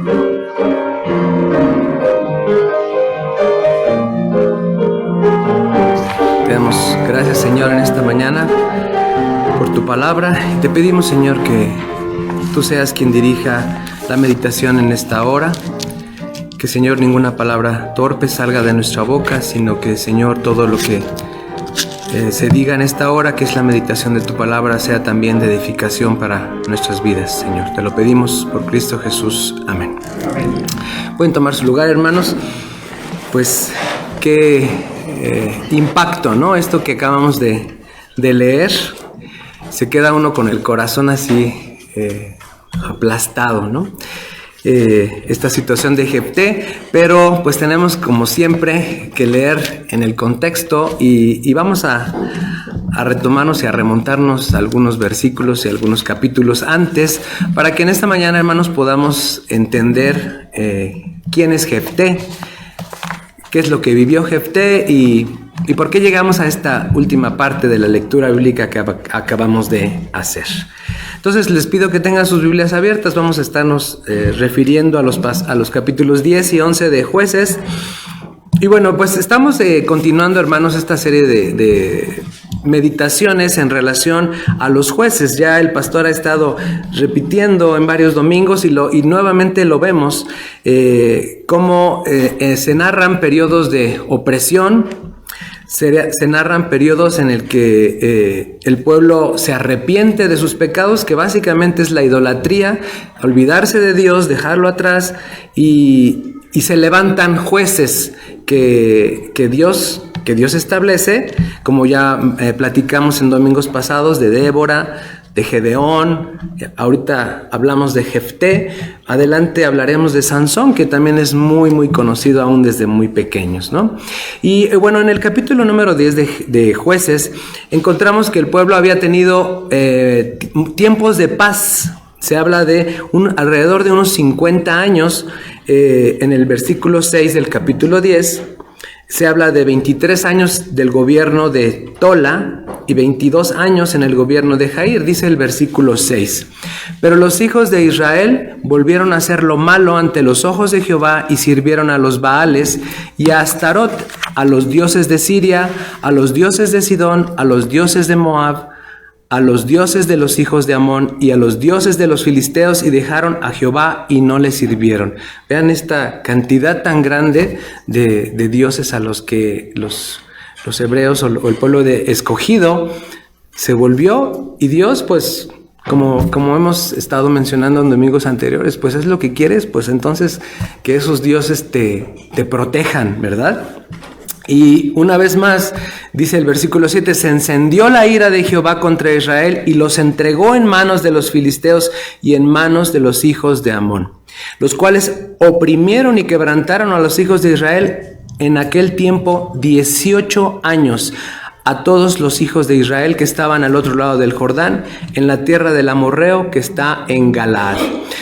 Te damos gracias, Señor, en esta mañana por tu palabra y te pedimos, Señor, que tú seas quien dirija la meditación en esta hora. Que, Señor, ninguna palabra torpe salga de nuestra boca, sino que, Señor, todo lo que se diga en esta hora, que es la meditación de tu palabra, sea también de edificación para nuestras vidas, Señor. Te lo pedimos por Cristo Jesús. Amén. Pueden tomar su lugar, hermanos. Pues qué impacto, ¿no? Esto que acabamos de leer. Se queda uno con el corazón así aplastado, ¿no? Esta situación de Jefté, pero pues tenemos como siempre que leer en el contexto y vamos a retomarnos y a remontarnos a algunos versículos y algunos capítulos antes para que en esta mañana, hermanos, podamos entender quién es Jefté, qué es lo que vivió Jefté y por qué llegamos a esta última parte de la lectura bíblica que acabamos de hacer. Entonces les pido que tengan sus Biblias abiertas. Vamos a estarnos refiriendo a los capítulos 10 y 11 de Jueces. Y bueno, pues estamos continuando, hermanos, esta serie de meditaciones en relación a los jueces. Ya el pastor ha estado repitiendo en varios domingos y nuevamente lo vemos, cómo se narran periodos de opresión. Se narran periodos en el que el pueblo se arrepiente de sus pecados, que básicamente es la idolatría, olvidarse de Dios, dejarlo atrás, y se levantan jueces que Dios establece, como ya platicamos en domingos pasados, de Débora, de Gedeón. Ahorita hablamos de Jefté. Adelante hablaremos de Sansón, que también es muy muy conocido aún desde muy pequeños, ¿no? Y bueno, en el capítulo número 10 de Jueces encontramos que el pueblo había tenido tiempos de paz. Se habla de alrededor de unos 50 años. En el versículo 6 del capítulo 10 se habla de 23 años del gobierno de Tola y 22 años en el gobierno de Jair, dice el versículo 6. Pero los hijos de Israel volvieron a hacer lo malo ante los ojos de Jehová y sirvieron a los Baales y a Astarot, a los dioses de Siria, a los dioses de Sidón, a los dioses de Moab, a los dioses de los hijos de Amón y a los dioses de los filisteos, y dejaron a Jehová y no le sirvieron. Vean esta cantidad tan grande de dioses a los que los hebreos o el pueblo escogido se volvió, y Dios, pues como hemos estado mencionando en domingos anteriores, pues es lo que quieres, pues entonces que esos dioses te protejan, ¿verdad? Y una vez más, dice el versículo 7, se encendió la ira de Jehová contra Israel y los entregó en manos de los filisteos y en manos de los hijos de Amón, los cuales oprimieron y quebrantaron a los hijos de Israel en aquel tiempo 18 años, a todos los hijos de Israel que estaban al otro lado del Jordán, en la tierra del amorreo que está en Galaad.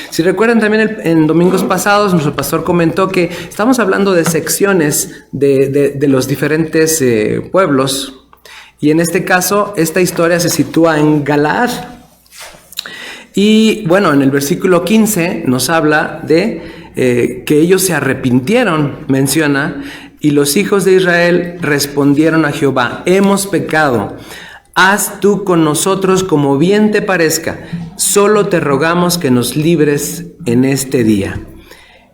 Si recuerdan también en domingos pasados, nuestro pastor comentó que estamos hablando de secciones de los diferentes pueblos, y en este caso esta historia se sitúa en Galaad. Y bueno, en el versículo 15 nos habla de que ellos se arrepintieron, menciona, y los hijos de Israel respondieron a Jehová: hemos pecado, haz tú con nosotros como bien te parezca, solo te rogamos que nos libres en este día.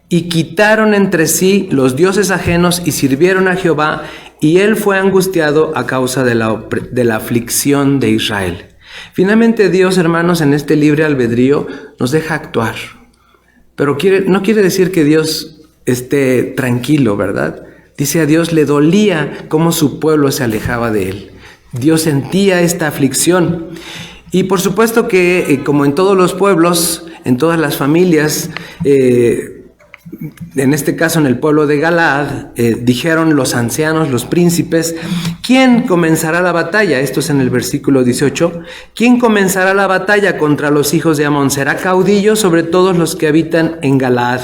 Y quitaron entre sí los dioses ajenos y sirvieron a Jehová, y él fue angustiado a causa de la aflicción de Israel. Finalmente Dios, hermanos, en este libre albedrío nos deja actuar, pero no quiere decir que Dios esté tranquilo, ¿verdad? Dice, a Dios le dolía cómo su pueblo se alejaba de él. Dios sentía esta aflicción. Y por supuesto que, como en todos los pueblos, en todas las familias, en este caso en el pueblo de Galaad, dijeron los ancianos, los príncipes: ¿quién comenzará la batalla? Esto es en el versículo 18. ¿Quién comenzará la batalla contra los hijos de Amón? Será caudillo sobre todos los que habitan en Galaad.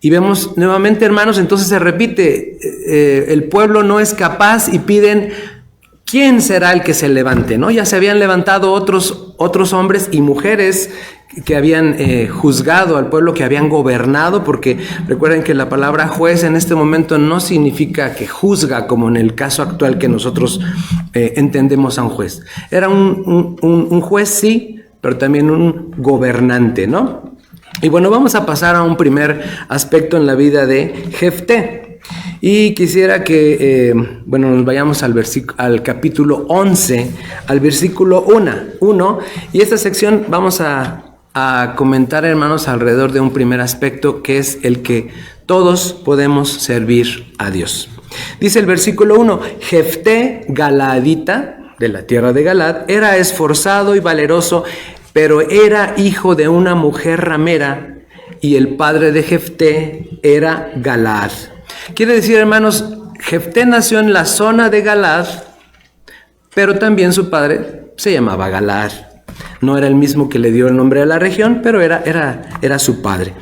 Y vemos nuevamente, hermanos, entonces se repite, el pueblo no es capaz y piden: ¿quién será el que se levante? ¿No? Ya se habían levantado otros hombres y mujeres que habían juzgado al pueblo, que habían gobernado, porque recuerden que la palabra juez en este momento no significa que juzga, como en el caso actual que nosotros entendemos a un juez. Era un juez, sí, pero también un gobernante, ¿no? Y bueno, vamos a pasar a un primer aspecto en la vida de Jefté. Y quisiera que, nos vayamos al capítulo 11, al versículo 1. Y esta sección vamos a comentar, hermanos, alrededor de un primer aspecto, que es el que todos podemos servir a Dios. Dice el versículo 1, Jefté Galaadita, de la tierra de Galaad, era esforzado y valeroso, pero era hijo de una mujer ramera, y el padre de Jefté era Galaad. Quiere decir, hermanos, Jefté nació en la zona de Galaad, pero también su padre se llamaba Galaad. No era el mismo que le dio el nombre a la región, pero era su padre.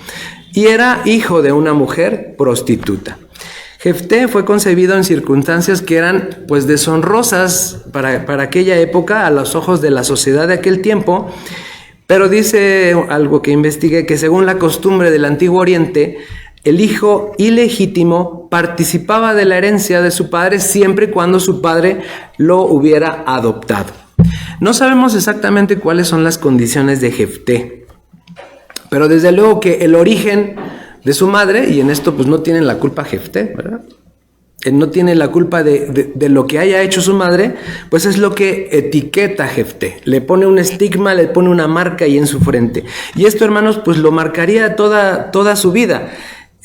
Y era hijo de una mujer prostituta. Jefté fue concebido en circunstancias que eran pues deshonrosas para aquella época a los ojos de la sociedad de aquel tiempo, pero dice algo que investigué, que según la costumbre del Antiguo Oriente, el hijo ilegítimo participaba de la herencia de su padre siempre y cuando su padre lo hubiera adoptado. No sabemos exactamente cuáles son las condiciones de Jefté, pero desde luego que el origen de su madre, y en esto pues no tienen la culpa Jefté, ¿verdad? Él no tiene la culpa de lo que haya hecho su madre, pues es lo que etiqueta a Jefté. Le pone un estigma, le pone una marca ahí en su frente. Y esto, hermanos, pues lo marcaría toda su vida.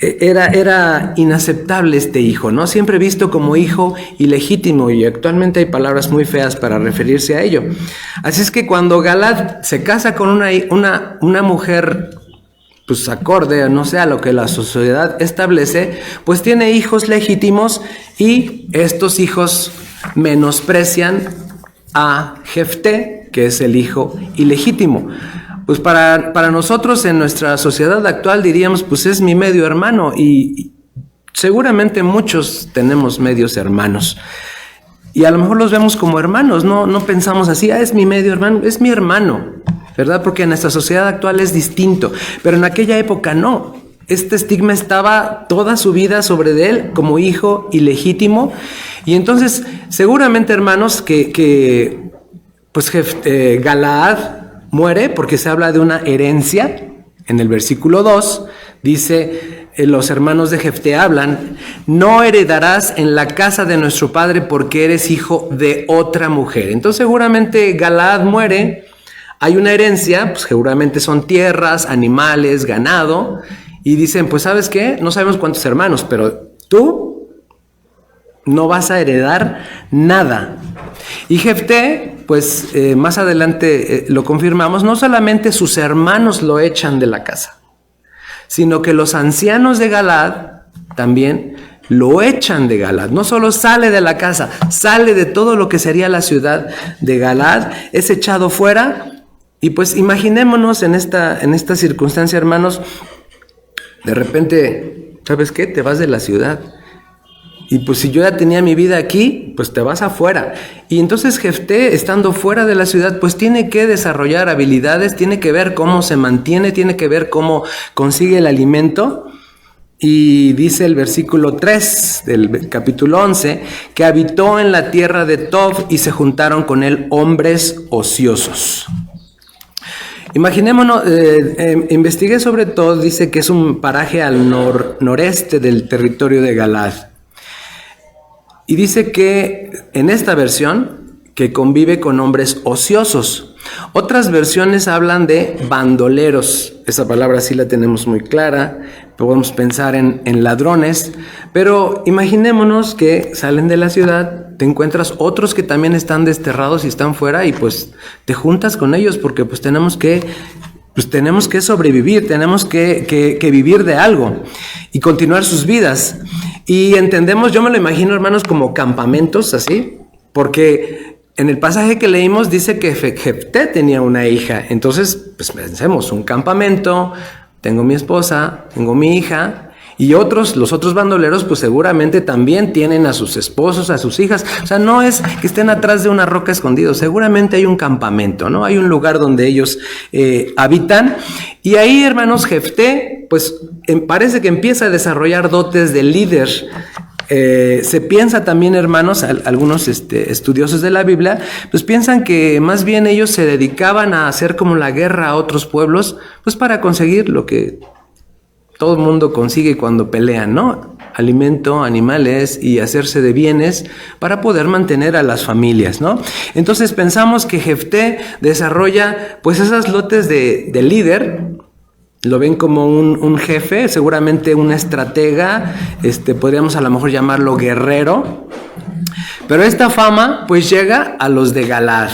Era inaceptable este hijo, ¿no? Siempre visto como hijo ilegítimo, y actualmente hay palabras muy feas para referirse a ello. Así es que cuando Galaad se casa con una mujer, pues acorde, no sé, a lo que la sociedad establece, pues tiene hijos legítimos, y estos hijos menosprecian a Jefté, que es el hijo ilegítimo. Pues para nosotros en nuestra sociedad actual diríamos, pues es mi medio hermano, y seguramente muchos tenemos medios hermanos. Y a lo mejor los vemos como hermanos, no pensamos así, es mi medio hermano, es mi hermano, ¿verdad? Porque en nuestra sociedad actual es distinto, pero en aquella época no. Este estigma estaba toda su vida sobre de él como hijo ilegítimo. Y entonces seguramente, hermanos, que Galaad muere porque se habla de una herencia. En el versículo 2 dice, los hermanos de Jefté hablan, no heredarás en la casa de nuestro padre porque eres hijo de otra mujer. Entonces seguramente Galaad muere, hay una herencia, pues seguramente son tierras, animales, ganado, y dicen, pues ¿sabes qué? No sabemos cuántos hermanos, pero tú no vas a heredar nada. Y Jefté, pues más adelante lo confirmamos, no solamente sus hermanos lo echan de la casa, sino que los ancianos de Galaad también lo echan de Galaad. No solo sale de la casa, sale de todo lo que sería la ciudad de Galaad, es echado fuera. Y pues imaginémonos en esta circunstancia, hermanos, de repente, ¿sabes qué? Te vas de la ciudad. Y pues si yo ya tenía mi vida aquí, pues te vas afuera. Y entonces Jefté, estando fuera de la ciudad, pues tiene que desarrollar habilidades, tiene que ver cómo se mantiene, tiene que ver cómo consigue el alimento. Y dice el versículo 3 del capítulo 11, que habitó en la tierra de Tob y se juntaron con él hombres ociosos. Imaginémonos, investigué sobre todo, dice que es un paraje al noreste del territorio de Galaad. Y dice que en esta versión, que convive con hombres ociosos. Otras versiones hablan de bandoleros. Esa palabra sí la tenemos muy clara. Podemos pensar en ladrones. Pero imaginémonos que salen de la ciudad, te encuentras otros que también están desterrados y están fuera, y pues te juntas con ellos porque pues tenemos que sobrevivir, tenemos que vivir de algo y continuar sus vidas. Y entendemos, yo me lo imagino, hermanos, como campamentos así, porque en el pasaje que leímos dice que Jefté tenía una hija. Entonces, pues pensemos, un campamento, tengo mi esposa, tengo mi hija, Y los otros bandoleros, pues seguramente también tienen a sus esposos, a sus hijas. O sea, no es que estén atrás de una roca escondidos. Seguramente hay un campamento, ¿no? Hay un lugar donde ellos habitan. Y ahí, hermanos, Jefté, pues parece que empieza a desarrollar dotes de líder. Se piensa también, hermanos, algunos estudiosos de la Biblia, pues piensan que más bien ellos se dedicaban a hacer como la guerra a otros pueblos, pues para conseguir lo que todo el mundo consigue cuando pelean, ¿no? Alimento, animales y hacerse de bienes para poder mantener a las familias, ¿no? Entonces pensamos que Jefté desarrolla pues esas dotes de líder. Lo ven como un jefe, seguramente un estratega, podríamos a lo mejor llamarlo guerrero. Pero esta fama pues llega a los de Galaad.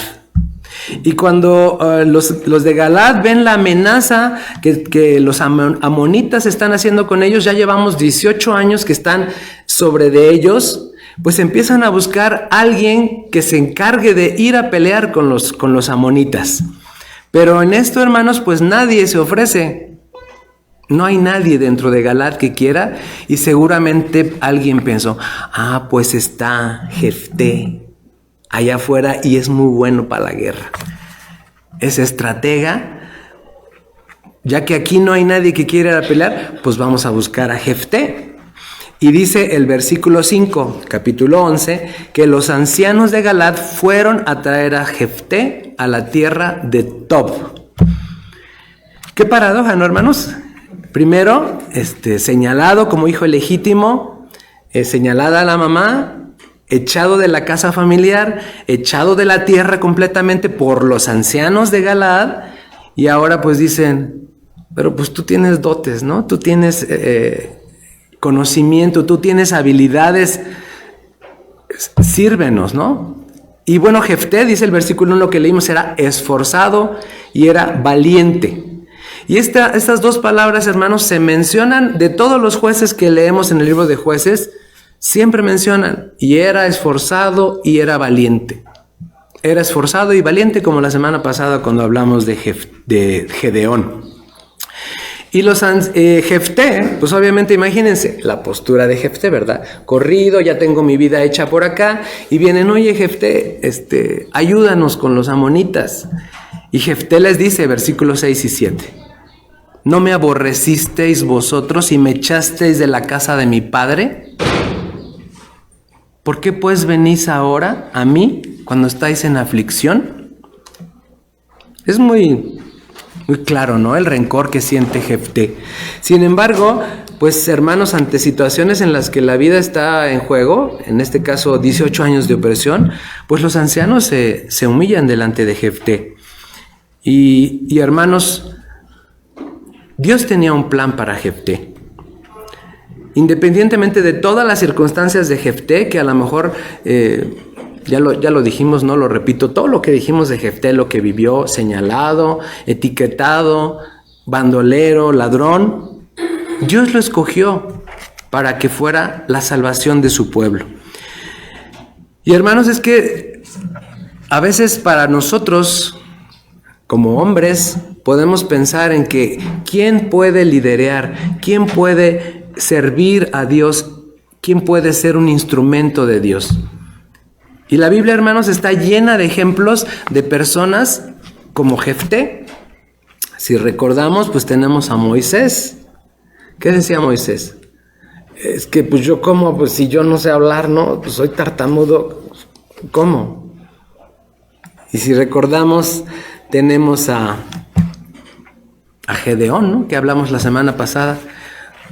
Y cuando los de Galaad ven la amenaza que los amonitas están haciendo con ellos, ya llevamos 18 años que están sobre de ellos, pues empiezan a buscar a alguien que se encargue de ir a pelear con los amonitas. Pero en esto, hermanos, pues nadie se ofrece. No hay nadie dentro de Galaad que quiera, y seguramente alguien pensó, pues está Jefté allá afuera y es muy bueno para la guerra. Es estratega, ya que aquí no hay nadie que quiera ir a pelear, pues vamos a buscar a Jefté. Y dice el versículo 5, capítulo 11, que los ancianos de Galaad fueron a traer a Jefté a la tierra de Tob. Qué paradoja, ¿no, hermanos? Primero, señalado como hijo ilegítimo, señalada a la mamá, echado de la casa familiar, echado de la tierra completamente por los ancianos de Galaad, y ahora pues dicen, pero pues tú tienes dotes, ¿no? Tú tienes conocimiento, tú tienes habilidades, sírvenos, ¿no? Y bueno, Jefté, dice el versículo 1 que leímos, era esforzado y era valiente. Y estas dos palabras, hermanos, se mencionan de todos los jueces que leemos en el libro de Jueces, siempre mencionan, y era esforzado y era valiente. Era esforzado y valiente, como la semana pasada cuando hablamos de Gedeón. Y Jefté, pues obviamente imagínense la postura de Jefté, ¿verdad? Corrido, ya tengo mi vida hecha por acá, y vienen, oye Jefté, ayúdanos con los amonitas. Y Jefté les dice, versículos 6 y 7, ¿no me aborrecisteis vosotros y me echasteis de la casa de mi padre? ¿Por qué pues venís ahora a mí cuando estáis en aflicción? Es muy claro, ¿no? El rencor que siente Jefté. Sin embargo, pues hermanos, ante situaciones en las que la vida está en juego, en este caso 18 años de opresión, pues los ancianos se humillan delante de Jefté. Y hermanos, Dios tenía un plan para Jefté. Independientemente de todas las circunstancias de Jefté, que a lo mejor ya lo dijimos, no lo repito, todo lo que dijimos de Jefté, lo que vivió, señalado, etiquetado, bandolero, ladrón, Dios lo escogió para que fuera la salvación de su pueblo. Y hermanos, es que a veces para nosotros, como hombres, podemos pensar en que ¿quién puede liderear? ¿Quién puede servir a Dios? ¿Quién puede ser un instrumento de Dios? Y la Biblia, hermanos, está llena de ejemplos de personas como Jefté. Si recordamos, pues tenemos a Moisés. ¿Qué decía Moisés? Es que pues yo cómo, pues si yo no sé hablar, ¿no? Pues soy tartamudo, ¿cómo? Y si recordamos, tenemos a Gedeón, ¿no? Que hablamos la semana pasada.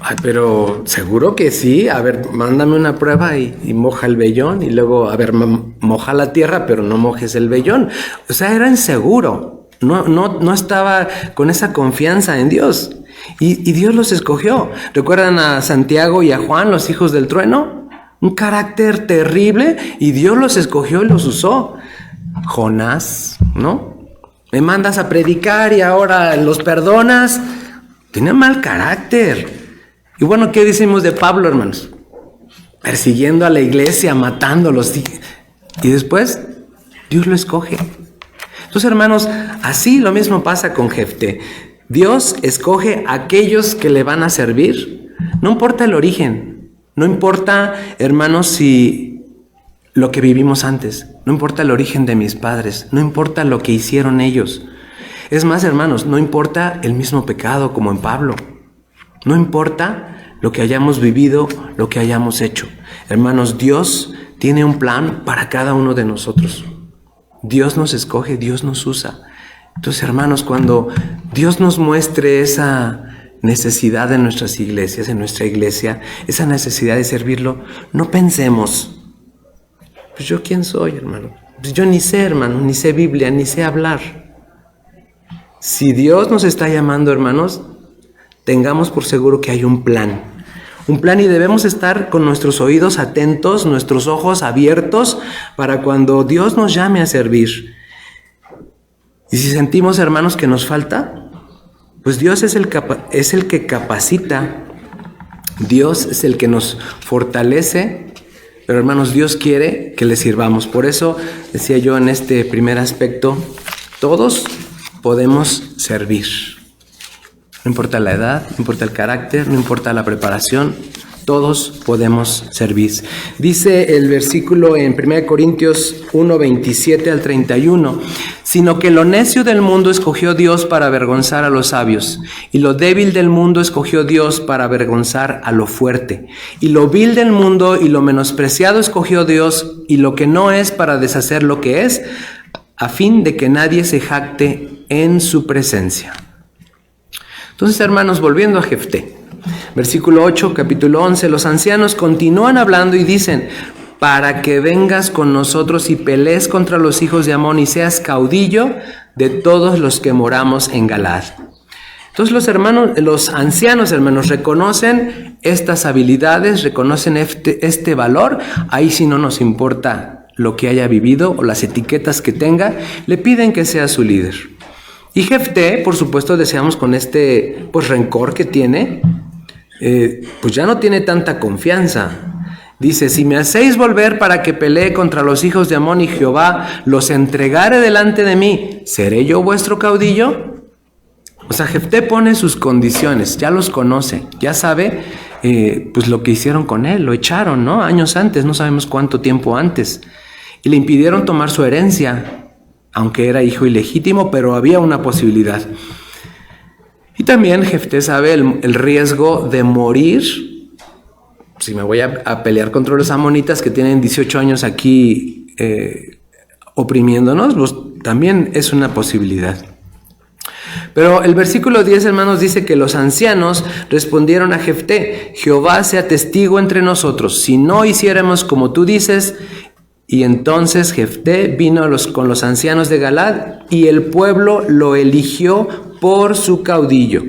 Ay, pero seguro que sí. A ver, mándame una prueba y moja el vellón. Y luego, a ver, moja la tierra, pero no mojes el vellón. O sea, era inseguro. No estaba con esa confianza en Dios. Y Dios los escogió. ¿Recuerdan a Santiago y a Juan, los hijos del trueno? Un carácter terrible, y Dios los escogió y los usó. Jonás, ¿no? Me mandas a predicar y ahora los perdonas. Tiene mal carácter. Y bueno, ¿qué decimos de Pablo, hermanos? Persiguiendo a la iglesia, matándolos. Y después, Dios lo escoge. Entonces, hermanos, así lo mismo pasa con Jefté. Dios escoge a aquellos que le van a servir, No importa el origen, no importa, hermanos, si lo que vivimos antes, no importa el origen de mis padres, no importa lo que hicieron ellos. Es más, hermanos, no importa el mismo pecado como en Pablo. No importa lo que hayamos vivido, lo que hayamos hecho. Hermanos, Dios tiene un plan para cada uno de nosotros. Dios nos escoge, Dios nos usa. Entonces, hermanos, cuando Dios nos muestre esa necesidad en nuestras iglesias, en nuestra iglesia, esa necesidad de servirlo, no pensemos, pues yo quién soy, hermano. Pues yo ni sé, hermano, ni sé Biblia, ni sé hablar. Si Dios nos está llamando, hermanos, tengamos por seguro que hay un plan y debemos estar con nuestros oídos atentos, nuestros ojos abiertos para cuando Dios nos llame a servir. Y si sentimos, hermanos, que nos falta, pues Dios es el que capacita, Dios es el que nos fortalece, pero hermanos, Dios quiere que le sirvamos. Por eso decía yo en este primer aspecto, todos podemos servir. No importa la edad, no importa el carácter, no importa la preparación, todos podemos servir. Dice el versículo en 1 Corintios 1, 27 al 31, sino que lo necio del mundo escogió Dios para avergonzar a los sabios, y lo débil del mundo escogió Dios para avergonzar a lo fuerte, y lo vil del mundo y lo menospreciado escogió Dios, y lo que no es para deshacer lo que es, a fin de que nadie se jacte en su presencia. Entonces, hermanos, volviendo a Jefté, versículo 8, capítulo 11, los ancianos continúan hablando y dicen, para que vengas con nosotros y pelees contra los hijos de Amón y seas caudillo de todos los que moramos en Galaad. Entonces los ancianos, hermanos, reconocen estas habilidades, reconocen este valor. Ahí sí no nos importa lo que haya vivido o las etiquetas que tenga, le piden que sea su líder. Y Jefté, por supuesto, deseamos con este rencor que tiene, pues ya no tiene tanta confianza. Dice, si me hacéis volver para que pelee contra los hijos de Amón y Jehová los entregare delante de mí, ¿seré yo vuestro caudillo? O sea, Jefté pone sus condiciones, ya los conoce, ya sabe pues lo que hicieron con él, lo echaron, ¿no? Años antes, no sabemos cuánto tiempo antes, y le impidieron tomar su herencia, aunque era hijo ilegítimo, pero había una posibilidad. Y también Jefté sabe el riesgo de morir. Si me voy a pelear contra los amonitas que tienen 18 años aquí oprimiéndonos, pues también es una posibilidad. Pero el versículo 10, hermanos, dice que los ancianos respondieron a Jefté, Jehová sea testigo entre nosotros, si no hiciéramos como tú dices. Y entonces Jefté vino con los ancianos de Galaad y el pueblo lo eligió por su caudillo.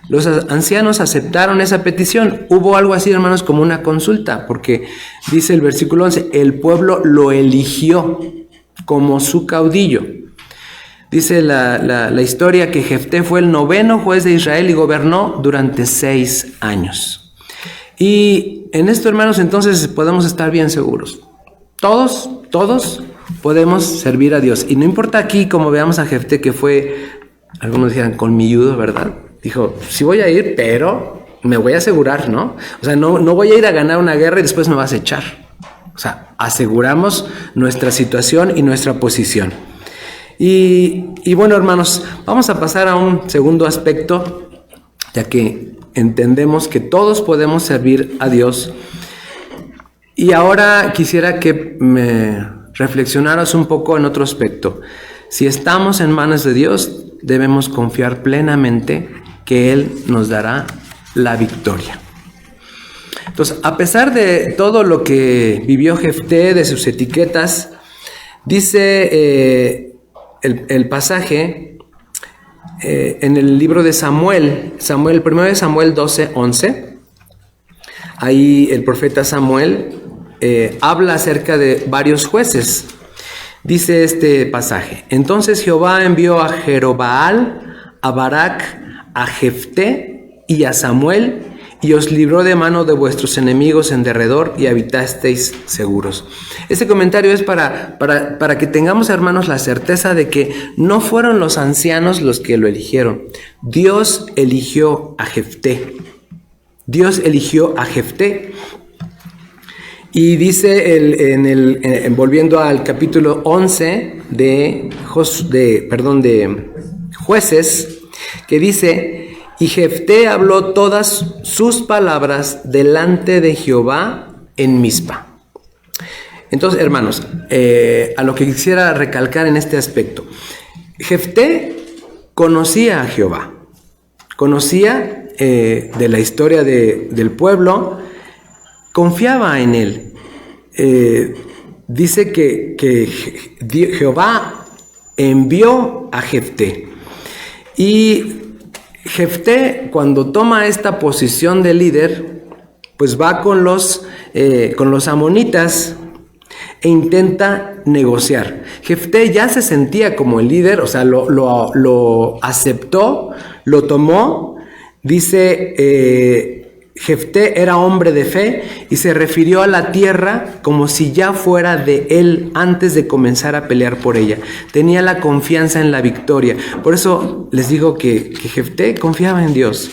Los ancianos aceptaron esa petición. Hubo algo así, hermanos, como una consulta, porque dice el versículo 11, el pueblo lo eligió como su caudillo. Dice la historia que Jefté fue el 9º juez de Israel y gobernó durante 6 años. Y en esto, hermanos, entonces podemos estar bien seguros. Todos podemos servir a Dios. Y no importa aquí, como veamos a Jefté, que fue, algunos dijeran, colmilludo, ¿verdad? Dijo, sí voy a ir, pero me voy a asegurar, ¿no? O sea, no voy a ir a ganar una guerra y después me vas a echar. O sea, aseguramos nuestra situación y nuestra posición. Y bueno, hermanos, vamos a pasar a un segundo aspecto, ya que entendemos que todos podemos servir a Dios. Y ahora quisiera que me reflexionaras un poco en otro aspecto. Si estamos en manos de Dios, debemos confiar plenamente que Él nos dará la victoria. Entonces, a pesar de todo lo que vivió Jefté, de sus etiquetas, dice el pasaje en el libro de Samuel, 1 Samuel 12:11, ahí el profeta Samuel habla acerca de varios jueces. Dice este pasaje, entonces Jehová envió a Jerobaal, a Barak, a Jefté y a Samuel, y os libró de mano de vuestros enemigos en derredor y habitasteis seguros. Este comentario es para que tengamos, hermanos, la certeza de que no fueron los ancianos los que lo eligieron. Dios eligió a Jefté. Dios eligió a Jefté. Y dice, volviendo al capítulo 11 de Jueces, que dice: y Jefté habló todas sus palabras delante de Jehová en Mizpa. Entonces, hermanos, a lo que quisiera recalcar en este aspecto, Jefté conocía a Jehová, conocía de la historia del pueblo, confiaba en él. Dice que Jehová envió a Jefté. Y Jefté, cuando toma esta posición de líder, pues va con los amonitas e intenta negociar. Jefté ya se sentía como el líder, o sea, lo aceptó, lo tomó. Dice, Jefté era hombre de fe y se refirió a la tierra como si ya fuera de él antes de comenzar a pelear por ella. Tenía la confianza en la victoria. Por eso les digo que Jefté confiaba en Dios.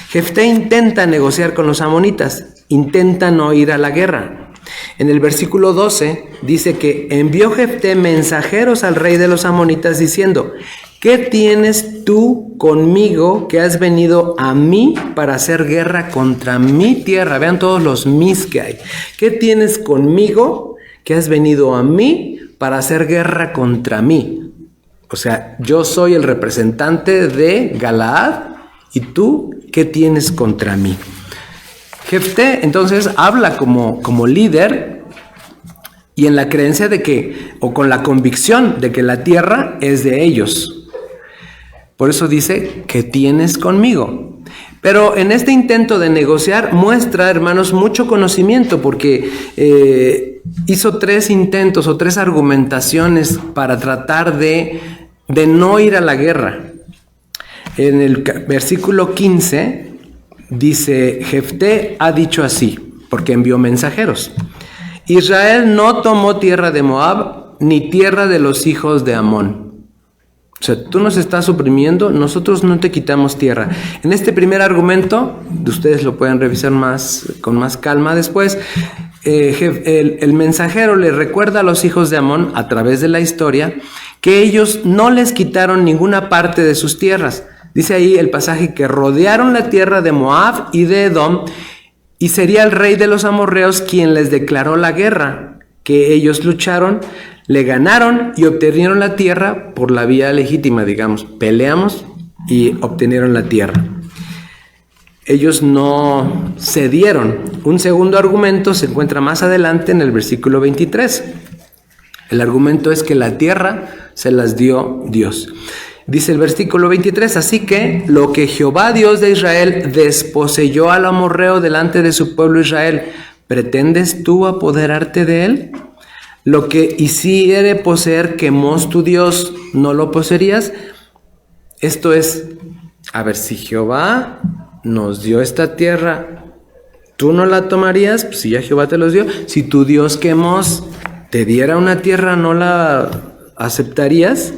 Jefté intenta negociar con los amonitas, intenta no ir a la guerra. En el versículo 12 dice que envió Jefté mensajeros al rey de los amonitas diciendo: ¿qué tienes tú conmigo que has venido a mí para hacer guerra contra mi tierra? Vean todos los mis que hay. ¿Qué tienes conmigo que has venido a mí para hacer guerra contra mí? O sea, yo soy el representante de Galaad y tú, ¿qué tienes contra mí? Jefté entonces habla como líder y en la creencia de que, o con la convicción de que la tierra es de ellos. Por eso dice: ¿qué tienes conmigo? Pero en este intento de negociar muestra, hermanos, mucho conocimiento, porque hizo 3 intentos o 3 argumentaciones para tratar de no ir a la guerra. En el versículo 15 dice: Jefté ha dicho así, porque envió mensajeros: Israel no tomó tierra de Moab, ni tierra de los hijos de Amón. O sea, tú nos estás oprimiendo, nosotros no te quitamos tierra. En este primer argumento, ustedes lo pueden revisar con más calma después, el mensajero le recuerda a los hijos de Amón, a través de la historia, que ellos no les quitaron ninguna parte de sus tierras. Dice ahí el pasaje que rodearon la tierra de Moab y de Edom, y sería el rey de los amorreos quien les declaró la guerra, que ellos lucharon, le ganaron y obtuvieron la tierra por la vía legítima, digamos. Peleamos y obtuvieron la tierra. Ellos no cedieron. Un segundo argumento se encuentra más adelante en el versículo 23. El argumento es que la tierra se las dio Dios. Dice el versículo 23, así que lo que Jehová Dios de Israel desposeyó al amorreo delante de su pueblo Israel, ¿pretendes tú apoderarte de él? Lo que hiciere poseer Quemos tu Dios, ¿no lo poseerías? Esto es, a ver, si Jehová nos dio esta tierra, ¿tú no la tomarías? Pues si ya Jehová te los dio. Si tu Dios Quemos te diera una tierra, ¿no la aceptarías?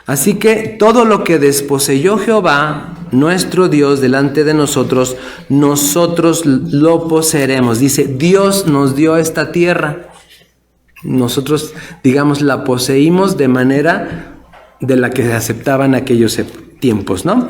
Así que todo lo que desposeyó Jehová, nuestro Dios, delante de nosotros, nosotros lo poseeremos. Dice, Dios nos dio esta tierra. Nosotros, digamos, la poseímos de manera de la que se aceptaba en aquellos tiempos, ¿no?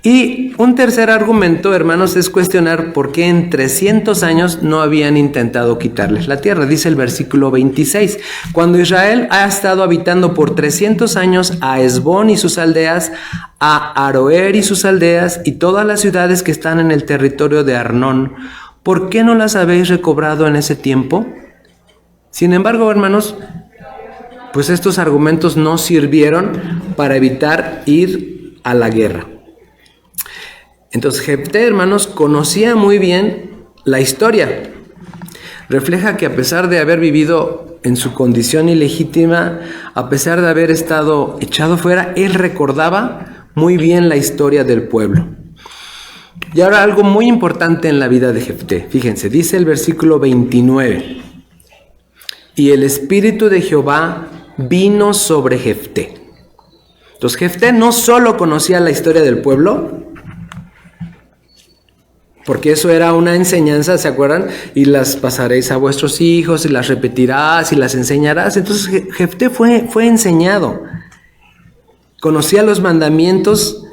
Y un tercer argumento, hermanos, es cuestionar por qué en 300 años no habían intentado quitarles la tierra. Dice el versículo 26, cuando Israel ha estado habitando por 300 años a Hesbón y sus aldeas, a Aroer y sus aldeas y todas las ciudades que están en el territorio de Arnón, ¿por qué no las habéis recobrado en ese tiempo? Sin embargo, hermanos, pues estos argumentos no sirvieron para evitar ir a la guerra. Entonces Jefté, hermanos, conocía muy bien la historia. Refleja que a pesar de haber vivido en su condición ilegítima, a pesar de haber estado echado fuera, él recordaba muy bien la historia del pueblo. Y ahora algo muy importante en la vida de Jefté. Fíjense, dice el versículo 29. Y el Espíritu de Jehová vino sobre Jefté. Entonces Jefté no solo conocía la historia del pueblo, porque eso era una enseñanza, ¿se acuerdan? Y las pasaréis a vuestros hijos, y las repetirás, y las enseñarás. Entonces Jefté fue enseñado. Conocía los mandamientos,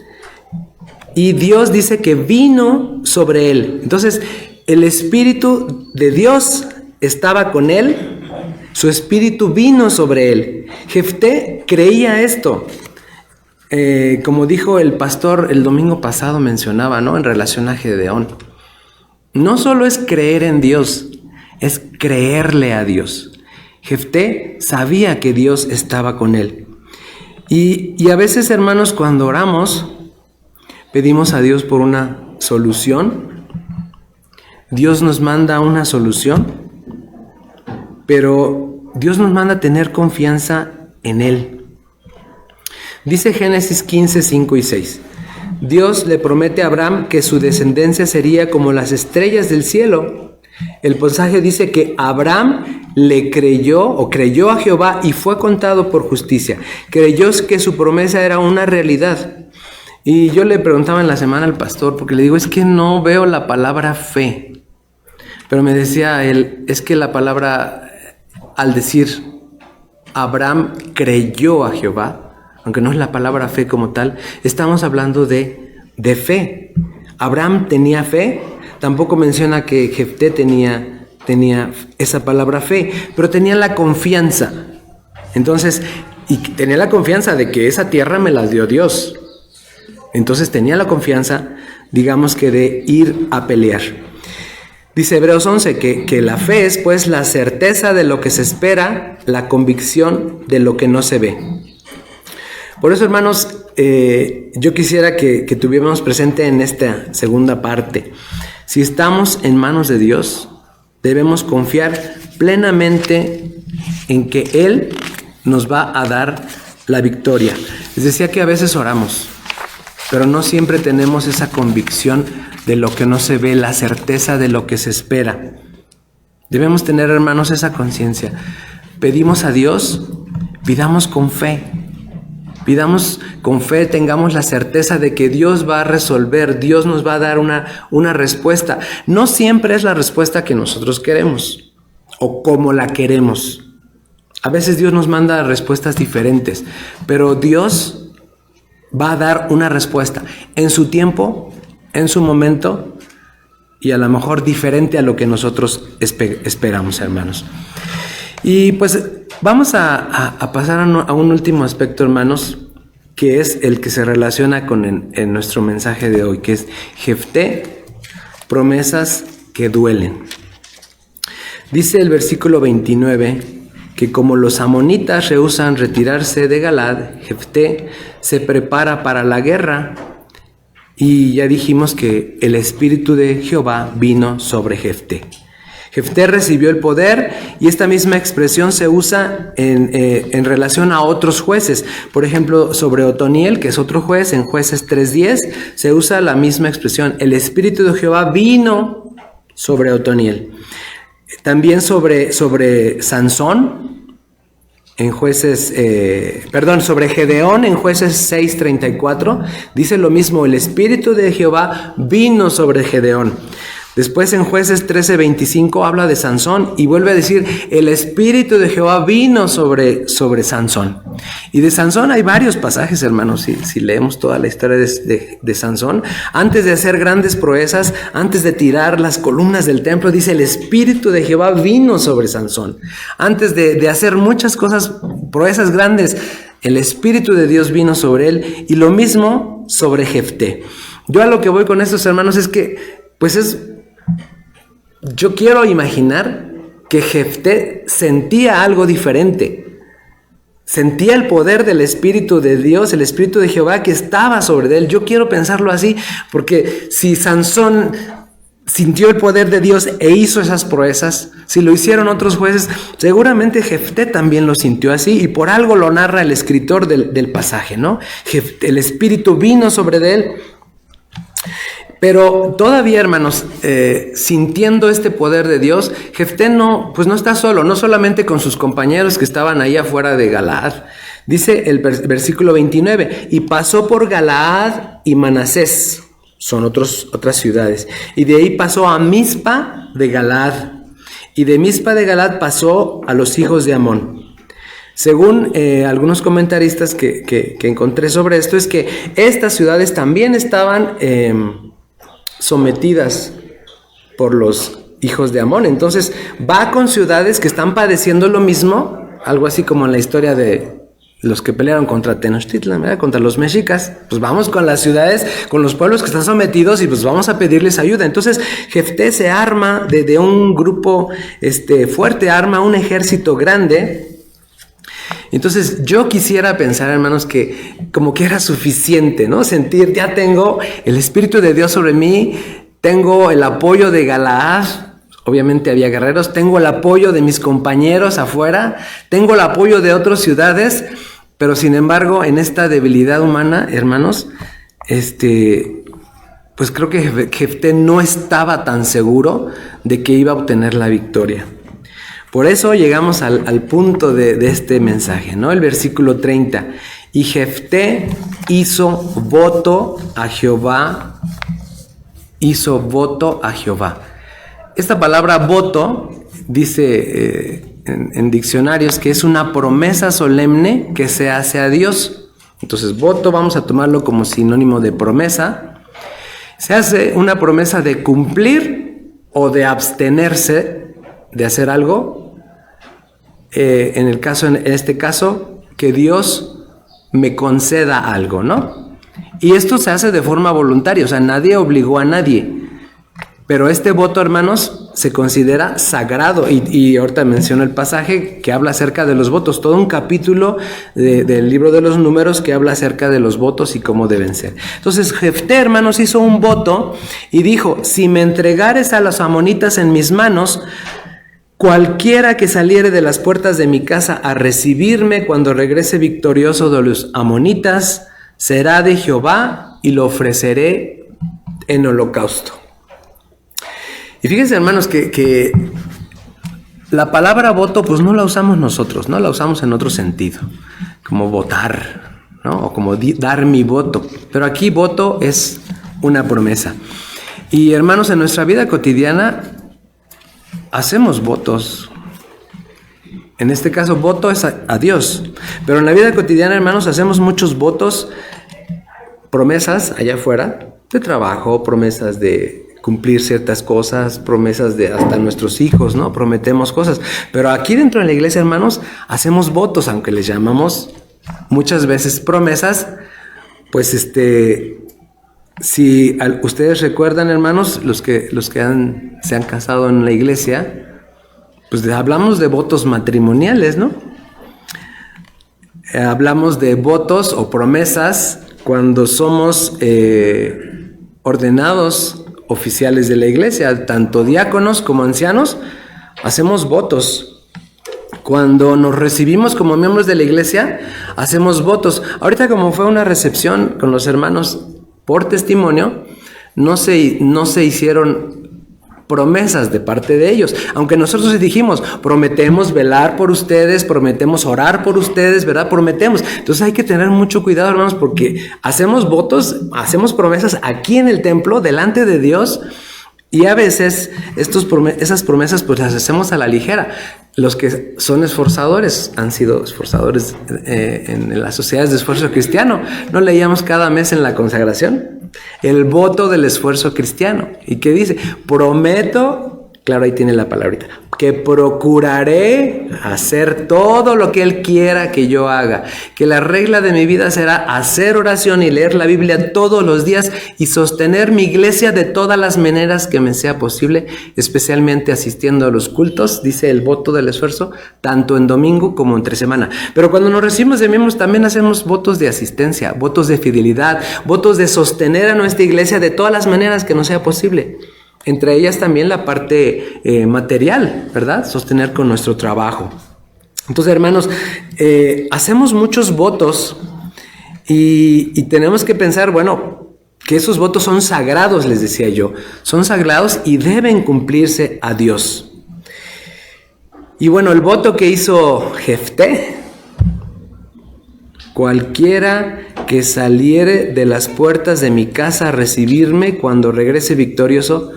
y Dios dice que vino sobre él. Entonces, el Espíritu de Dios estaba con él, su Espíritu vino sobre él. Jefté creía esto. Como dijo el pastor el domingo pasado, mencionaba, ¿no? En relación a Gedeón. No solo es creer en Dios, es creerle a Dios. Jefté sabía que Dios estaba con él. Y a veces, hermanos, cuando oramos, pedimos a Dios por una solución. Dios nos manda una solución, pero Dios nos manda a tener confianza en Él. Dice Génesis 15, 5 y 6. Dios le promete a Abraham que su descendencia sería como las estrellas del cielo. El pasaje dice que Abraham creyó a Jehová y fue contado por justicia. Creyó que su promesa era una realidad. Y yo le preguntaba en la semana al pastor, porque le digo, es que no veo la palabra fe. Pero me decía él, es que la palabra, al decir Abraham creyó a Jehová, aunque no es la palabra fe como tal, estamos hablando de fe. Abraham tenía fe, tampoco menciona que Jefté tenía esa palabra fe, pero tenía la confianza. Entonces, y tenía la confianza de que esa tierra me la dio Dios. Entonces tenía la confianza, digamos que de ir a pelear. Dice Hebreos 11 que la fe es pues la certeza de lo que se espera, la convicción de lo que no se ve. Por eso, hermanos, yo quisiera que tuviéramos presente en esta segunda parte. Si estamos en manos de Dios, debemos confiar plenamente en que Él nos va a dar la victoria. Les decía que a veces oramos, pero no siempre tenemos esa convicción de lo que no se ve, la certeza de lo que se espera. Debemos tener, hermanos, esa conciencia. Pedimos a Dios, pidamos con fe. Pidamos con fe, tengamos la certeza de que Dios va a resolver, Dios nos va a dar una respuesta. No siempre es la respuesta que nosotros queremos o como la queremos. A veces Dios nos manda respuestas diferentes, pero Dios va a dar una respuesta en su tiempo, en su momento, y a lo mejor diferente a lo que nosotros esperamos, hermanos. Y pues vamos a pasar a un último aspecto, hermanos, que es el que se relaciona con en nuestro mensaje de hoy, que es Jefté, promesas que duelen. Dice el versículo 29 que como los amonitas rehúsan retirarse de Galaad, Jefté se prepara para la guerra. Y ya dijimos que el Espíritu de Jehová vino sobre Jefté. Jefté recibió el poder, y esta misma expresión se usa en relación a otros jueces. Por ejemplo, sobre Otoniel, que es otro juez, en Jueces 3:10, se usa la misma expresión. El Espíritu de Jehová vino sobre Otoniel. También sobre Sansón, en sobre Gedeón, en Jueces 6:34, dice lo mismo, el Espíritu de Jehová vino sobre Gedeón. Después en Jueces 13:25 habla de Sansón y vuelve a decir, el Espíritu de Jehová vino sobre Sansón. Y de Sansón hay varios pasajes, hermanos, si leemos toda la historia de Sansón. Antes de hacer grandes proezas, antes de tirar las columnas del templo, dice, el Espíritu de Jehová vino sobre Sansón. Antes de hacer muchas cosas, proezas grandes, el Espíritu de Dios vino sobre él, y lo mismo sobre Jefté. Yo a lo que voy con estos, hermanos, es que, yo quiero imaginar que Jefté sentía algo diferente. Sentía el poder del Espíritu de Dios, el Espíritu de Jehová que estaba sobre él. Yo quiero pensarlo así, porque si Sansón sintió el poder de Dios e hizo esas proezas, si lo hicieron otros jueces, seguramente Jefté también lo sintió así, y por algo lo narra el escritor del pasaje, ¿no? El Espíritu vino sobre él. Pero todavía, hermanos, sintiendo este poder de Dios, Jefté no está solo, no solamente con sus compañeros que estaban ahí afuera de Galaad. Dice el versículo 29, y pasó por Galaad y Manasés. son otras ciudades. Y de ahí pasó a Mizpa de Galaad. Y de Mizpa de Galaad pasó a los hijos de Amón. Según algunos comentaristas que encontré sobre esto, es que estas ciudades también estaban sometidas por los hijos de Amón. Entonces va con ciudades que están padeciendo lo mismo, algo así como en la historia de los que pelearon contra Tenochtitlan, ¿verdad? Contra los mexicas. Pues vamos con las ciudades, con los pueblos que están sometidos y pues vamos a pedirles ayuda. Entonces Jefté se arma de un grupo fuerte, arma un ejército grande. Entonces yo quisiera pensar, hermanos, que como que era suficiente, ¿no? Sentir, ya tengo el Espíritu de Dios sobre mí, tengo el apoyo de Galaad, obviamente había guerreros, tengo el apoyo de mis compañeros afuera, tengo el apoyo de otras ciudades, pero sin embargo en esta debilidad humana, hermanos, pues creo que Jefté no estaba tan seguro de que iba a obtener la victoria. Por eso llegamos al punto de este mensaje, ¿no? El versículo 30. Y Jefté hizo voto a Jehová. Esta palabra voto dice en diccionarios que es una promesa solemne que se hace a Dios. Entonces voto vamos a tomarlo como sinónimo de promesa. Se hace una promesa de cumplir o de abstenerse de hacer algo. En este caso, que Dios me conceda algo, ¿no? Y esto se hace de forma voluntaria, o sea, nadie obligó a nadie. Pero este voto, hermanos, se considera sagrado. Y ahorita menciono el pasaje que habla acerca de los votos. Todo un capítulo del libro de los Números que habla acerca de los votos y cómo deben ser. Entonces, Jefté, hermanos, hizo un voto y dijo, si me entregares a los amonitas en mis manos, cualquiera que saliere de las puertas de mi casa a recibirme cuando regrese victorioso de los amonitas, será de Jehová y lo ofreceré en holocausto. Y fíjense, hermanos, que la palabra voto pues no la usamos nosotros, no la usamos en otro sentido, como votar, ¿no? O como dar mi voto. Pero aquí voto es una promesa. Y hermanos, en nuestra vida cotidiana hacemos votos. En este caso, voto es a Dios. Pero en la vida cotidiana, hermanos, hacemos muchos votos, promesas allá afuera, de trabajo, promesas de cumplir ciertas cosas, promesas de hasta nuestros hijos, ¿no? Prometemos cosas. Pero aquí dentro de la iglesia, hermanos, hacemos votos, aunque les llamamos muchas veces promesas, pues si ustedes recuerdan, hermanos, los que se han casado en la iglesia, pues hablamos de votos matrimoniales, ¿no? Hablamos de votos o promesas cuando somos ordenados oficiales de la iglesia, tanto diáconos como ancianos, hacemos votos. Cuando nos recibimos como miembros de la iglesia, hacemos votos. Ahorita, como fue una recepción con los hermanos por testimonio, no se hicieron promesas de parte de ellos, aunque nosotros les dijimos, prometemos velar por ustedes, prometemos orar por ustedes, ¿verdad? Prometemos. Entonces hay que tener mucho cuidado, hermanos, porque hacemos votos, hacemos promesas aquí en el templo, delante de Dios, y a veces esas promesas pues las hacemos a la ligera. Los que son esforzadores, han sido esforzadores en las sociedades de esfuerzo cristiano. ¿No leíamos cada mes en la consagración? El voto del esfuerzo cristiano. ¿Y qué dice? Prometo, claro, ahí tiene la palabrita, que procuraré hacer todo lo que Él quiera que yo haga. Que la regla de mi vida será hacer oración y leer la Biblia todos los días y sostener mi iglesia de todas las maneras que me sea posible, especialmente asistiendo a los cultos, dice el voto del esfuerzo, tanto en domingo como entre semana. Pero cuando nos recibimos de miembros también hacemos votos de asistencia, votos de fidelidad, votos de sostener a nuestra iglesia de todas las maneras que nos sea posible. Entre ellas también la parte material, ¿verdad? Sostener con nuestro trabajo. Entonces, hermanos, hacemos muchos votos y tenemos que pensar, bueno, que esos votos son sagrados, les decía yo. Son sagrados y deben cumplirse a Dios. Y bueno, el voto que hizo Jefté, cualquiera que saliere de las puertas de mi casa a recibirme cuando regrese victorioso,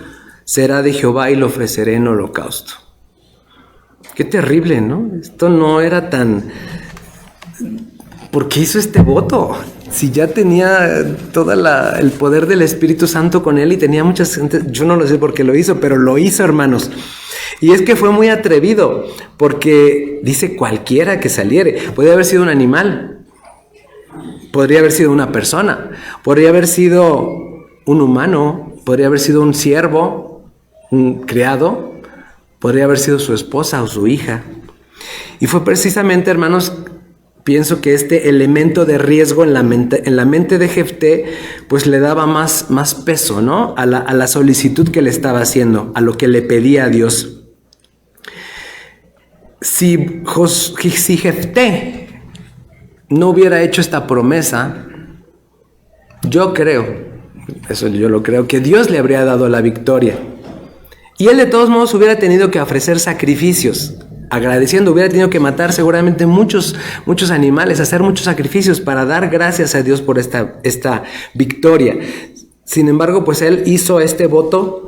será de Jehová y lo ofreceré en holocausto. Qué terrible, ¿no? Esto no era tan... ¿Por qué hizo este voto? Si ya tenía todo el poder del Espíritu Santo con él y tenía muchas gente, yo no lo sé por qué lo hizo, pero lo hizo, hermanos. Y es que fue muy atrevido, porque dice cualquiera que saliere. Podría haber sido un animal, podría haber sido una persona, podría haber sido un humano, podría haber sido un siervo, un criado, podría haber sido su esposa o su hija. Y fue precisamente, hermanos, pienso que este elemento de riesgo en la mente de Jefté, pues le daba más peso, ¿no? A la solicitud que le estaba haciendo, a lo que le pedía a Dios. Si Jefté no hubiera hecho esta promesa, yo lo creo, que Dios le habría dado la victoria. Y él de todos modos hubiera tenido que ofrecer sacrificios, agradeciendo, hubiera tenido que matar seguramente muchos animales, hacer muchos sacrificios para dar gracias a Dios por esta victoria. Sin embargo, pues él hizo este voto.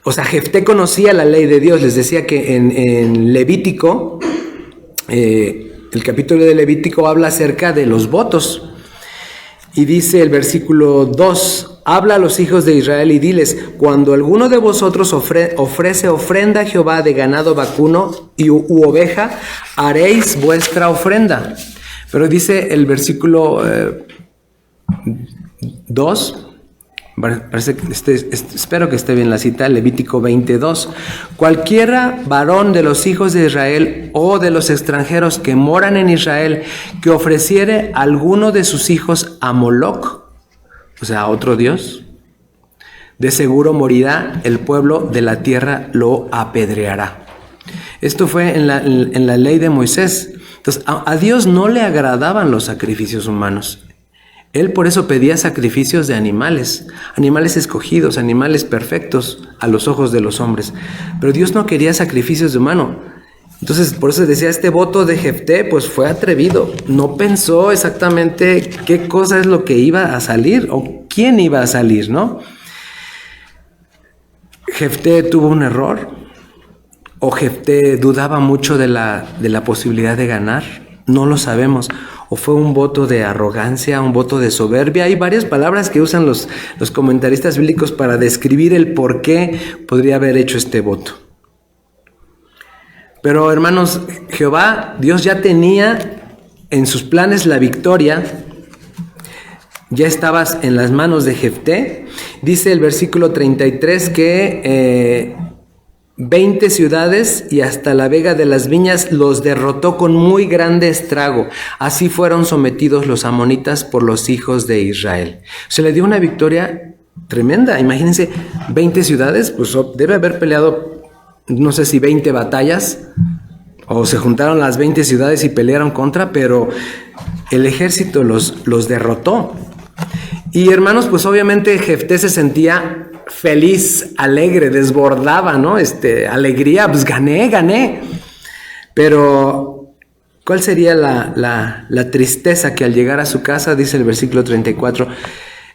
O sea, Jefté conocía la ley de Dios. Les decía que en Levítico, el capítulo de Levítico habla acerca de los votos. Y dice el versículo 2, habla a los hijos de Israel y diles, cuando alguno de vosotros ofrece ofrenda a Jehová de ganado vacuno u oveja, haréis vuestra ofrenda. Pero dice el versículo 2, parece que espero que esté bien la cita, Levítico 22. Cualquiera varón de los hijos de Israel o de los extranjeros que moran en Israel que ofreciere alguno de sus hijos a Moloc, o sea, a otro dios, de seguro morirá, el pueblo de la tierra lo apedreará. Esto fue en la ley de Moisés. Entonces, a Dios no le agradaban los sacrificios humanos. Él por eso pedía sacrificios de animales escogidos, animales perfectos a los ojos de los hombres. Pero Dios no quería sacrificios de humano. Entonces, por eso decía, este voto de Jefté, pues fue atrevido. No pensó exactamente qué cosa es lo que iba a salir o quién iba a salir, ¿no? Jefté tuvo un error, o Jefté dudaba mucho de la posibilidad de ganar. No lo sabemos. O fue un voto de arrogancia, un voto de soberbia. Hay varias palabras que usan los comentaristas bíblicos para describir el por qué podría haber hecho este voto. Pero hermanos, Jehová, Dios ya tenía en sus planes la victoria. Ya estabas en las manos de Jefté. Dice el versículo 33 que 20 ciudades y hasta la vega de las viñas los derrotó con muy grande estrago. Así fueron sometidos los amonitas por los hijos de Israel. Se le dio una victoria tremenda. Imagínense, 20 ciudades, pues debe haber peleado, no sé si 20 batallas, o se juntaron las 20 ciudades y pelearon contra, pero el ejército los derrotó. Y hermanos, pues obviamente Jefté se sentía feliz, alegre, desbordaba, ¿no? Alegría, pues gané. Pero, ¿cuál sería la tristeza que al llegar a su casa, dice el versículo 34,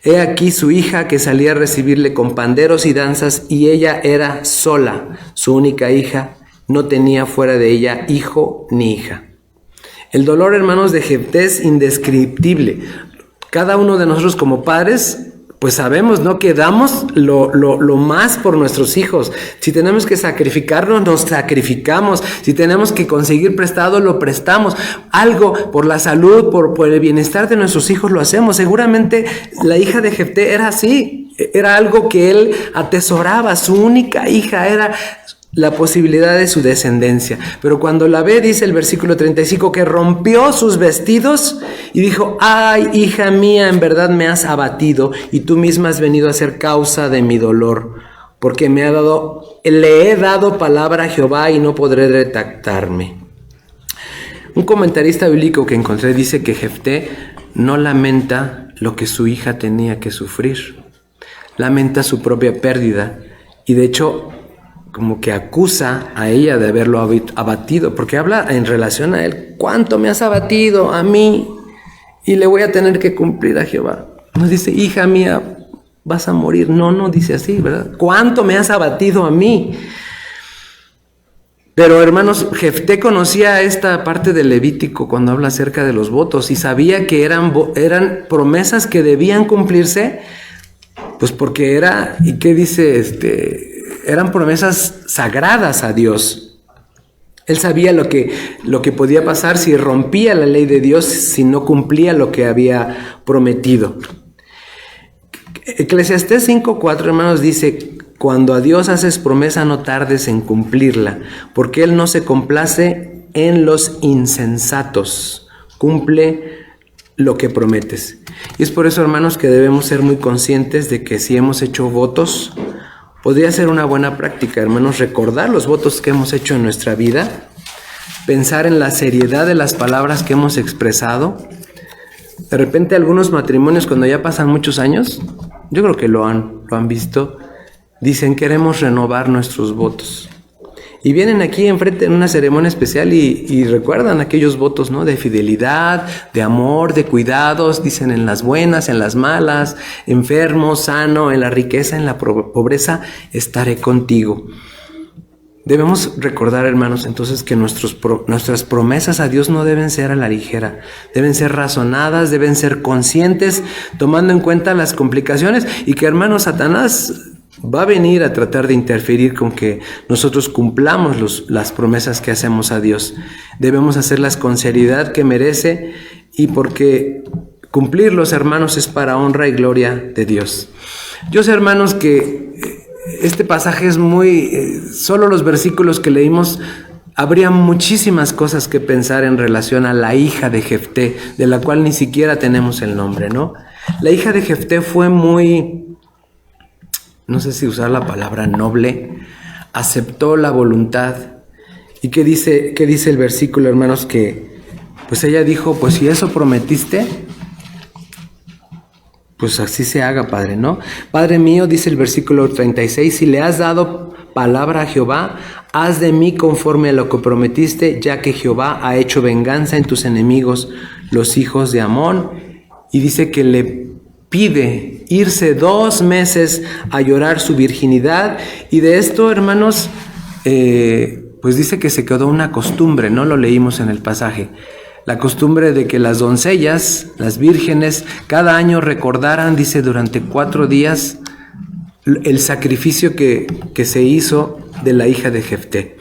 he aquí su hija que salía a recibirle con panderos y danzas, y ella era sola, su única hija, no tenía fuera de ella hijo ni hija. El dolor, hermanos, de Jefté es indescriptible. Cada uno de nosotros como padres, pues sabemos, ¿no?, que damos lo más por nuestros hijos. Si tenemos que sacrificarnos, nos sacrificamos. Si tenemos que conseguir prestado, lo prestamos. Algo por la salud, por el bienestar de nuestros hijos, lo hacemos. Seguramente la hija de Jefté era así. Era algo que él atesoraba. Su única hija era la posibilidad de su descendencia. Pero cuando la ve, dice el versículo 35, que rompió sus vestidos y dijo, ay, hija mía, en verdad me has abatido y tú misma has venido a ser causa de mi dolor, porque le he dado palabra a Jehová y no podré retractarme. Un comentarista bíblico que encontré dice que Jefté no lamenta lo que su hija tenía que sufrir, lamenta su propia pérdida y de hecho como que acusa a ella de haberlo abatido, porque habla en relación a él. ¿Cuánto me has abatido a mí? y le voy a tener que cumplir a Jehová. No dice, hija mía, vas a morir. No dice así, ¿verdad? ¿Cuánto me has abatido a mí? Pero hermanos, Jefté conocía esta parte del Levítico cuando habla acerca de los votos y sabía que eran promesas que debían cumplirse, pues porque ¿y qué dice? Eran promesas sagradas a Dios. Él sabía lo que podía pasar si rompía la ley de Dios, si no cumplía lo que había prometido. Eclesiastés 5:4, hermanos, dice: cuando a Dios haces promesa, no tardes en cumplirla, porque Él no se complace en los insensatos. Cumple lo que prometes. Y es por eso, hermanos, que debemos ser muy conscientes de que si hemos hecho votos, podría ser una buena práctica, hermanos, recordar los votos que hemos hecho en nuestra vida, pensar en la seriedad de las palabras que hemos expresado. De repente algunos matrimonios, cuando ya pasan muchos años, yo creo que lo han visto, dicen: queremos renovar nuestros votos. Y vienen aquí enfrente en una ceremonia especial y recuerdan aquellos votos, ¿no? De fidelidad, de amor, de cuidados, dicen: en las buenas, en las malas, enfermo, sano, en la riqueza, en la pobreza, estaré contigo. Debemos recordar, hermanos, entonces que nuestras promesas a Dios no deben ser a la ligera, deben ser razonadas, deben ser conscientes, tomando en cuenta las complicaciones, y que, hermanos, Satanás va a venir a tratar de interferir con que nosotros cumplamos las promesas que hacemos a Dios. Debemos hacerlas con seriedad que merece, y porque cumplirlos, hermanos, es para honra y gloria de Dios. Yo sé, hermanos, que este pasaje es solo los versículos que leímos, habría muchísimas cosas que pensar en relación a la hija de Jefté, de la cual ni siquiera tenemos el nombre, ¿no? La hija de Jefté fue no sé si usar la palabra noble, aceptó la voluntad. ¿Y qué dice el versículo, hermanos? Que pues ella dijo: pues si eso prometiste, pues así se haga, Padre, ¿no? Padre mío, dice el versículo 36, si le has dado palabra a Jehová, haz de mí conforme a lo que prometiste, ya que Jehová ha hecho venganza en tus enemigos, los hijos de Amón. Y dice que le pide irse 2 meses a llorar su virginidad. Y de esto, hermanos, pues dice que se quedó una costumbre, ¿no? Lo leímos en el pasaje. La costumbre de que las doncellas, las vírgenes, cada año recordaran, dice, durante 4 días el sacrificio que se hizo de la hija de Jefté.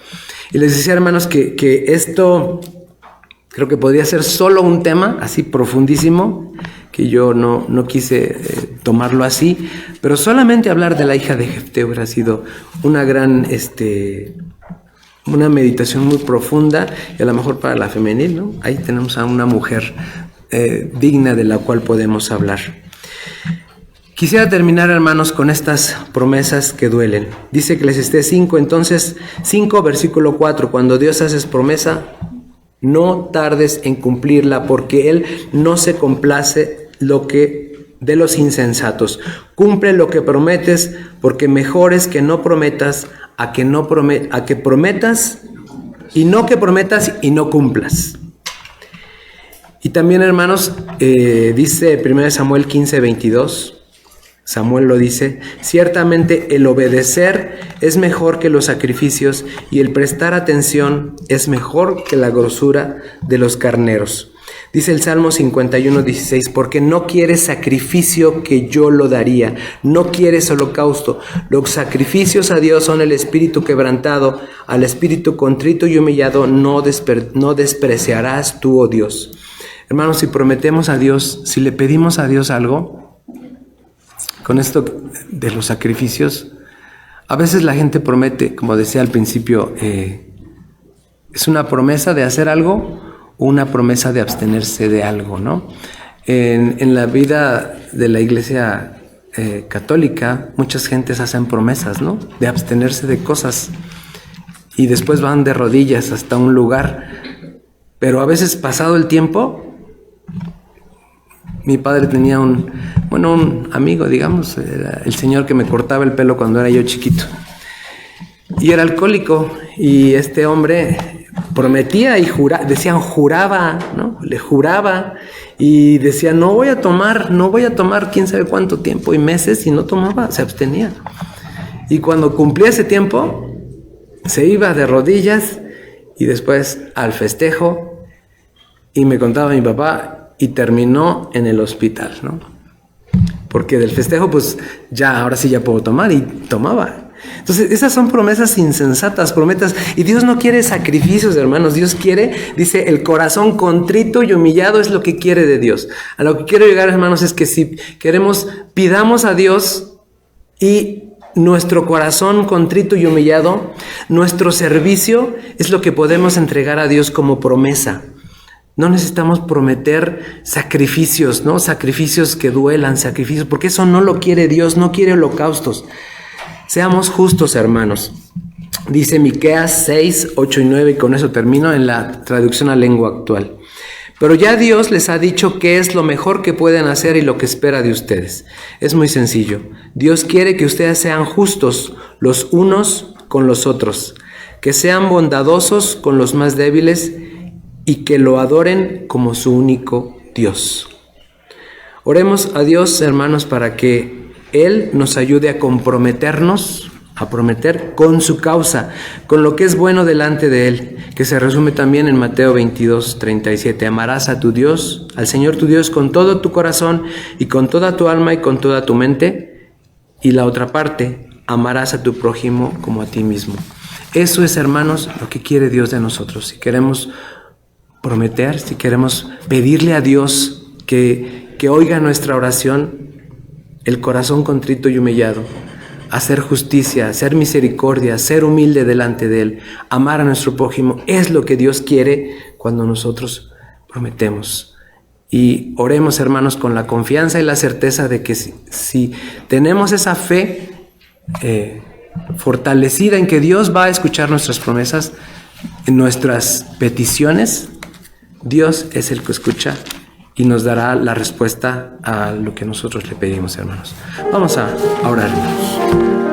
Y les decía, hermanos, que esto creo que podría ser solo un tema así profundísimo, que yo no quise tomarlo así, pero solamente hablar de la hija de Jefté hubiera sido una gran una meditación muy profunda, y a lo mejor para la femenil, ¿no? Ahí tenemos a una mujer digna de la cual podemos hablar. Quisiera terminar, hermanos, con estas promesas que duelen. Dice Eclesiastés 5, entonces 5, versículo 4, cuando Dios haces promesa, no tardes en cumplirla, porque Él no se complace de los insensatos. Cumple lo que prometes, porque mejor es que no prometas a que prometas y no que prometas y no cumplas. Y también, hermanos, dice 1 Samuel 15:22, Samuel lo dice: ciertamente el obedecer es mejor que los sacrificios, y el prestar atención es mejor que la grosura de los carneros. Dice el Salmo 51:16, porque no quieres sacrificio que yo lo daría, no quieres holocausto. Los sacrificios a Dios son el espíritu quebrantado, al espíritu contrito y humillado no despreciarás tú, oh Dios. Hermanos, si prometemos a Dios, si le pedimos a Dios algo, con esto de los sacrificios, a veces la gente promete, como decía al principio, es una promesa de hacer algo, una promesa de abstenerse de algo, ¿no? En la vida de la iglesia católica, muchas gentes hacen promesas, ¿no? De abstenerse de cosas, y después van de rodillas hasta un lugar. Pero a veces, pasado el tiempo, mi padre tenía un amigo, digamos, era el señor que me cortaba el pelo cuando era yo chiquito, y era alcohólico, y este hombre prometía y juraba, ¿no? Le juraba, Y decía, no voy a tomar quién sabe cuánto tiempo y meses, y no tomaba, se abstenía. Y cuando cumplía ese tiempo, se iba de rodillas y después al festejo, y me contaba mi papá, y terminó en el hospital, ¿no? Porque del festejo, pues ya, ahora sí ya puedo tomar, y tomaba. Entonces, esas son promesas insensatas, promesas, y Dios no quiere sacrificios, hermanos. Dios quiere, dice, el corazón contrito y humillado es lo que quiere de Dios. A lo que quiero llegar, hermanos, es que si queremos, pidamos a Dios, y nuestro corazón contrito y humillado, nuestro servicio es lo que podemos entregar a Dios como promesa. No necesitamos prometer sacrificios, ¿no? Sacrificios que duelan, sacrificios, porque eso no lo quiere Dios, no quiere holocaustos. Seamos justos, hermanos. Dice Miqueas 6, 8 y 9, y con eso termino, en la traducción a lengua actual. Pero ya Dios les ha dicho qué es lo mejor que pueden hacer y lo que espera de ustedes. Es muy sencillo. Dios quiere que ustedes sean justos los unos con los otros, que sean bondadosos con los más débiles y que lo adoren como su único Dios. Oremos a Dios, hermanos, para que Él nos ayude a comprometernos, a prometer con su causa, con lo que es bueno delante de Él, que se resume también en Mateo 22, 37. Amarás a tu Dios, al Señor tu Dios, con todo tu corazón y con toda tu alma y con toda tu mente. Y la otra parte, amarás a tu prójimo como a ti mismo. Eso es, hermanos, lo que quiere Dios de nosotros. Si queremos prometer, si queremos pedirle a Dios que oiga nuestra oración, el corazón contrito y humillado, hacer justicia, hacer misericordia, ser humilde delante de Él, amar a nuestro prójimo, es lo que Dios quiere cuando nosotros prometemos. Y oremos, hermanos, con la confianza y la certeza de que si tenemos esa fe fortalecida en que Dios va a escuchar nuestras promesas, en nuestras peticiones, Dios es el que escucha y nos dará la respuesta a lo que nosotros le pedimos, hermanos. Vamos a orar, hermanos.